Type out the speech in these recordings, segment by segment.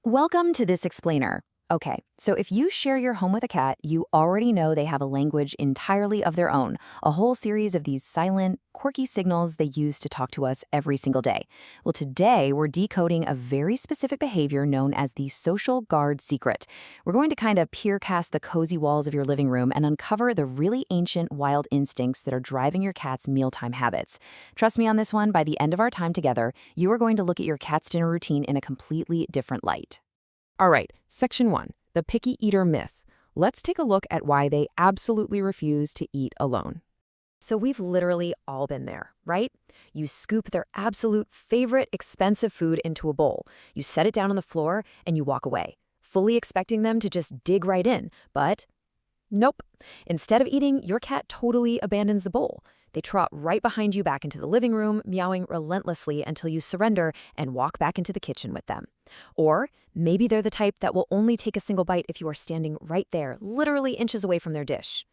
Welcome to this explainer. Okay, so if you share your home with a cat, you already know they have a language entirely of their own, a whole series of these silent, quirky signals they use to talk to us every single day. Well, today we're decoding a very specific behavior known as the social guard secret. We're going to kind of peer cast the cozy walls of your living room and uncover the really ancient wild instincts that are driving your cat's mealtime habits. Trust me on this one, by the end of our time together, you are going to look at your cat's dinner routine in a completely different light. All right, Section 1, the picky eater myth. Let's take a look at why they absolutely refuse to eat alone. So we've literally all been there, right? You scoop their absolute favorite expensive food into a bowl, you set it down on the floor, and you walk away, fully expecting them to just dig right in. But nope. Instead of eating, your cat totally abandons the bowl. They trot right behind you back into the living room, meowing relentlessly until you surrender and walk back into the kitchen with them. Or maybe they're the type that will only take a single bite if you are standing right there, literally inches away from their dish.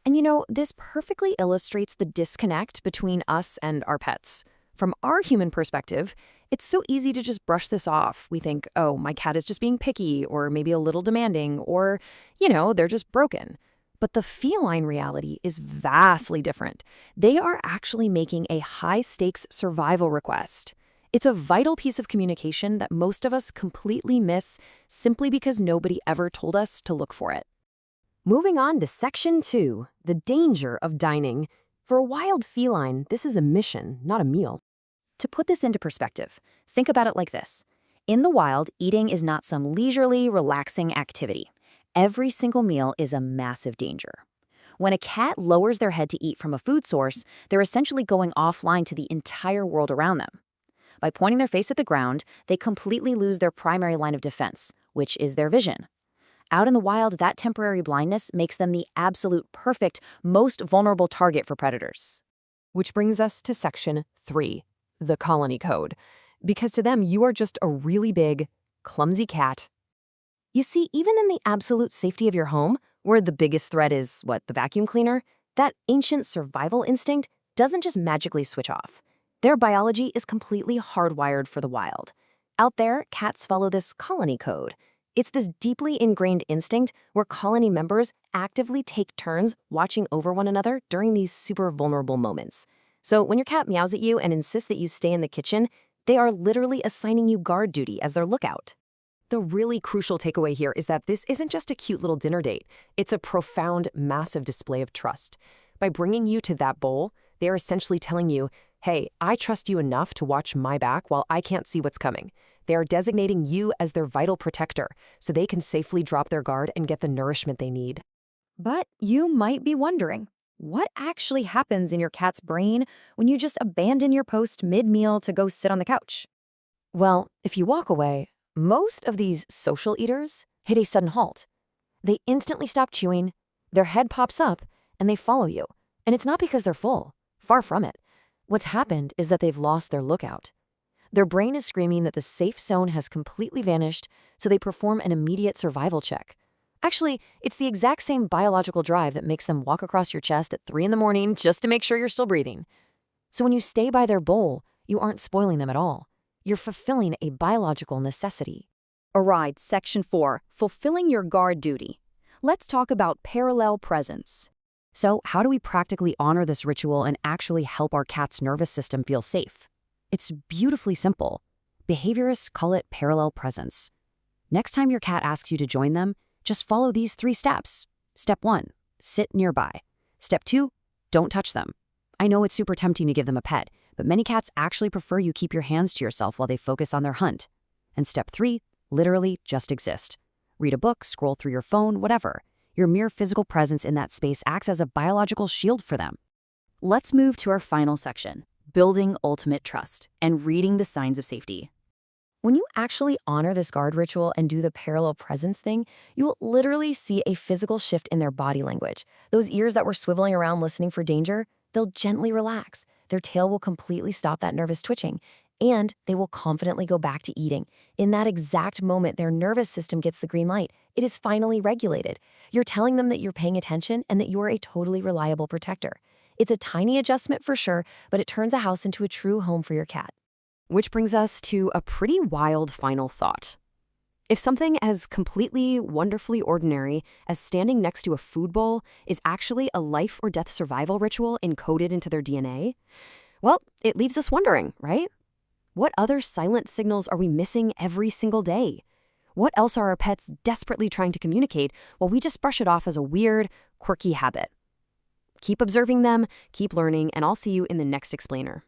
And this perfectly illustrates the disconnect between us and our pets. From our human perspective, it's so easy to just brush this off. We think, oh, my cat is just being picky, or maybe a little demanding, or, they're just broken. But the feline reality is vastly different. They are actually making a high-stakes survival request. It's a vital piece of communication that most of us completely miss simply because nobody ever told us to look for it. Moving on to Section 2, the danger of dining. For a wild feline, this is a mission, not a meal. To put this into perspective, think about it like this. In the wild, eating is not some leisurely, relaxing activity. Every single meal is a massive danger. When a cat lowers their head to eat from a food source, they're essentially going offline to the entire world around them. By pointing their face at the ground, they completely lose their primary line of defense, which is their vision. Out in the wild, that temporary blindness makes them the absolute perfect, most vulnerable target for predators. Which brings us to Section 3, the colony code. Because to them, you are just a really big, clumsy cat. You see, even in the absolute safety of your home, where the biggest threat is, the vacuum cleaner, that ancient survival instinct doesn't just magically switch off. Their biology is completely hardwired for the wild. Out there, cats follow this colony code. It's this deeply ingrained instinct where colony members actively take turns watching over one another during these super vulnerable moments. So when your cat meows at you and insists that you stay in the kitchen, they are literally assigning you guard duty as their lookout. The really crucial takeaway here is that this isn't just a cute little dinner date. It's a profound, massive display of trust. By bringing you to that bowl, they are essentially telling you, hey, I trust you enough to watch my back while I can't see what's coming. They are designating you as their vital protector, so they can safely drop their guard and get the nourishment they need. But you might be wondering, what actually happens in your cat's brain when you just abandon your post mid-meal to go sit on the couch? Well, if you walk away, most of these social eaters hit a sudden halt. They instantly stop chewing, their head pops up, and they follow you. And it's not because they're full. Far from it. What's happened is that they've lost their lookout. Their brain is screaming that the safe zone has completely vanished, so they perform an immediate survival check. Actually, it's the exact same biological drive that makes them walk across your chest at 3 in the morning just to make sure you're still breathing. So when you stay by their bowl, you aren't spoiling them at all. You're fulfilling a biological necessity. All right, Section 4, fulfilling your guard duty. Let's talk about parallel presence. So how do we practically honor this ritual and actually help our cat's nervous system feel safe? It's beautifully simple. Behaviorists call it parallel presence. Next time your cat asks you to join them, just follow these 3 steps. Step 1, sit nearby. Step 2, don't touch them. I know it's super tempting to give them a pet, but many cats actually prefer you keep your hands to yourself while they focus on their hunt. And step 3, literally just exist. Read a book, scroll through your phone, whatever. Your mere physical presence in that space acts as a biological shield for them. Let's move to our final section, building ultimate trust and reading the signs of safety. When you actually honor this guard ritual and do the parallel presence thing, you'll literally see a physical shift in their body language. Those ears that were swiveling around listening for danger, they'll gently relax. Their tail will completely stop that nervous twitching, and they will confidently go back to eating. In that exact moment, their nervous system gets the green light. It is finally regulated. You're telling them that you're paying attention and that you're a totally reliable protector. It's a tiny adjustment for sure, but it turns a house into a true home for your cat. Which brings us to a pretty wild final thought. If something as completely, wonderfully ordinary as standing next to a food bowl is actually a life or death survival ritual encoded into their DNA, well, it leaves us wondering, right? What other silent signals are we missing every single day? What else are our pets desperately trying to communicate while we just brush it off as a weird, quirky habit? Keep observing them, keep learning, and I'll see you in the next explainer.